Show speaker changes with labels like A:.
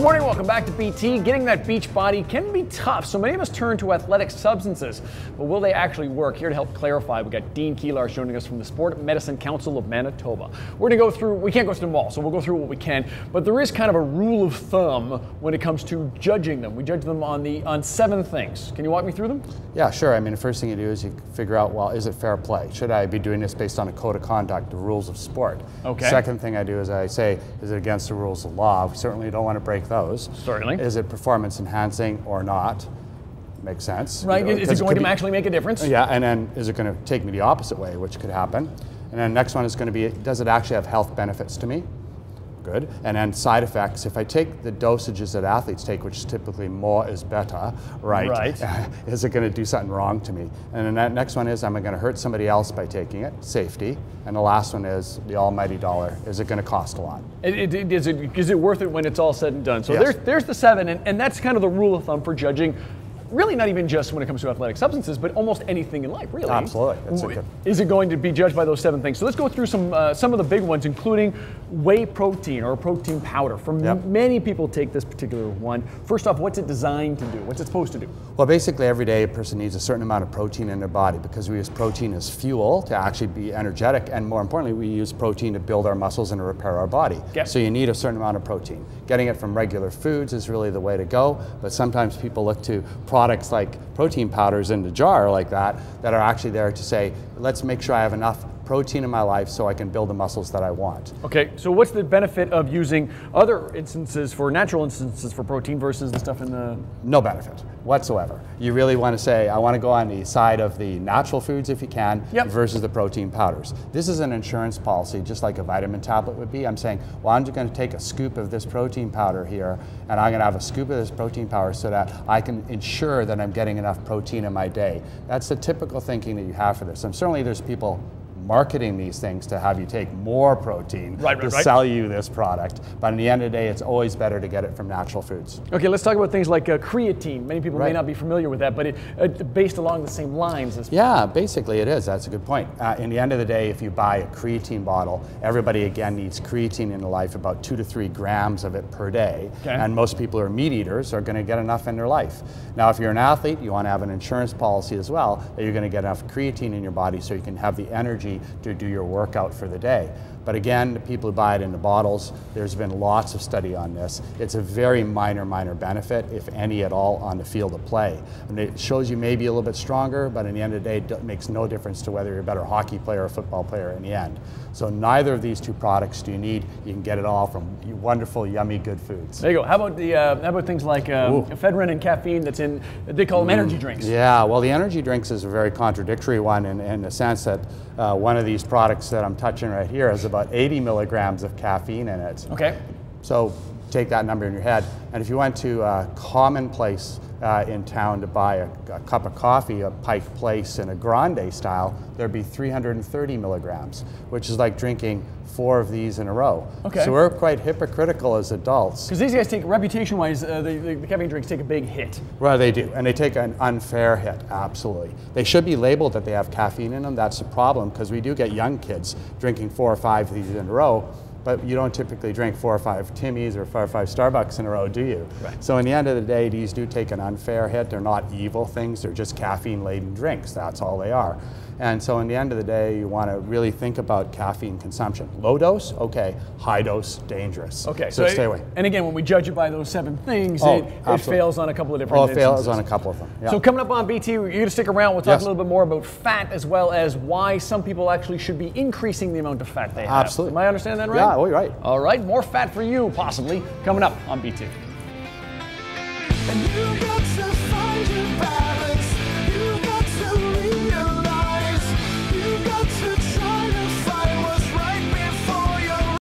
A: morning, welcome back to BT. Getting that beach body can be tough, so many of us turn to athletic substances. But will they actually work? Here to help clarify, we got Dean Keelar joining us from the Sport Medicine Council of Manitoba. We're going to go through, we can't go through them all, so we'll go through what we can. But there is kind of a rule of thumb when it comes to judging them. We judge them on 7 things. Can you walk me through them?
B: Yeah, sure. I mean, the first thing you do is you figure out, well, is it fair play? Should I be doing this based on a code of conduct, the rules of sport?
A: Okay.
B: Second thing I do is I say, is it against the rules of law? We certainly don't want to break those.
A: Certainly.
B: Is it performance enhancing or not? Makes sense.
A: Right, is it going to actually make a difference?
B: Yeah, and then is it going to take me the opposite way, which could happen? And then the next one is going to be, does it actually have health benefits to me? Good. And then side effects. If I take the dosages that athletes take, which is typically more is better, right? Is it going to do something wrong to me? And then that next one is, am I going to hurt somebody else by taking it? Safety. And the last one is the almighty dollar. Is it going to cost a lot?
A: Is it worth it when it's all said and done? So
B: yes.
A: there's the 7, and that's kind of the rule of thumb for judging. Really not even just when it comes to athletic substances, but almost anything in life, really.
B: Absolutely.
A: Is it going to be judged by those 7 things? So let's go through some of the big ones, including whey protein or protein powder. Many people take this particular one. First off, what's it designed to do? What's it supposed to do?
B: Well, basically every day a person needs a certain amount of protein in their body because we use protein as fuel to actually be energetic, and more importantly, we use protein to build our muscles and to repair our body.
A: Yep.
B: So you need a certain amount of protein. Getting it from regular foods is really the way to go, but sometimes people look to products like protein powders in the jar like that are actually there to say, let's make sure I have enough protein in my life so I can build the muscles that I want.
A: Okay, so what's the benefit of using other instances for natural instances for protein versus the stuff in the...
B: No benefit whatsoever. You really want to say, I want to go on the side of the natural foods if you can, versus the protein powders. This is an insurance policy, just like a vitamin tablet would be. I'm saying, well, I'm just going to take a scoop of this protein powder here, and I'm going to have a scoop of this protein powder so that I can ensure that I'm getting enough protein in my day. That's the typical thinking that you have for this. And certainly there's people marketing these things to have you take more protein to sell you this product. But in the end of the day, it's always better to get it from natural foods.
A: Okay, let's talk about things like creatine. Many people may not be familiar with that, but it's based along the same lines as...
B: Yeah, basically it is. That's a good point. In the end of the day, if you buy a creatine bottle, everybody again needs creatine in their life, about 2 to 3 grams of it per day. Okay. And most people who are meat eaters are going to get enough in their life. Now, if you're an athlete, you want to have an insurance policy as well, that you're going to get enough creatine in your body so you can have the energy to do your workout for the day. But again, the people who buy it in the bottles, there's been lots of study on this. It's a very minor benefit, if any at all, on the field of play. And it shows you maybe a little bit stronger, but in the end of the day, it makes no difference to whether you're a better hockey player or football player in the end. So neither of these 2 products do you need. You can get it all from wonderful, yummy, good foods.
A: There you go. How about things like ephedrine and caffeine that's in, they call them energy drinks? Yeah,
B: well, the energy drinks is a very contradictory one in the sense that one of these products that I'm touching right here has about 80 milligrams of caffeine in it.
A: Okay.
B: So take that number in your head. And if you went to a common place in town to buy a cup of coffee, a Pike Place in a grande style, there'd be 330 milligrams, which is like drinking 4 of these in a row. Okay. So we're quite hypocritical as adults.
A: Because these guys take, reputation-wise, the caffeine drinks take a big hit.
B: Well, they do, and they take an unfair hit, absolutely. They should be labeled that they have caffeine in them. That's the problem, because we do get young kids drinking 4 or 5 of these in a row, but you don't typically drink 4 or 5 Timmy's or 4 or 5 Starbucks in a row, do you?
A: Right.
B: So in the end of the day, these do take an unfair hit. They're not evil things, they're just caffeine-laden drinks. That's all they are. And so in the end of the day, you want to really think about caffeine consumption. Low dose, okay. High dose, dangerous.
A: Okay,
B: so stay away.
A: And again, when we judge it by those 7 things, it fails on a couple of different instances.
B: It fails on a couple of them. Yeah.
A: So coming up on BT, you're going to stick around. We'll talk a little bit more about fat, as well as why some people actually should be increasing the amount of fat they have.
B: Absolutely.
A: Am I understanding that right?
B: Yeah, well, you're right.
A: All right, more fat for you, possibly, coming up on BT.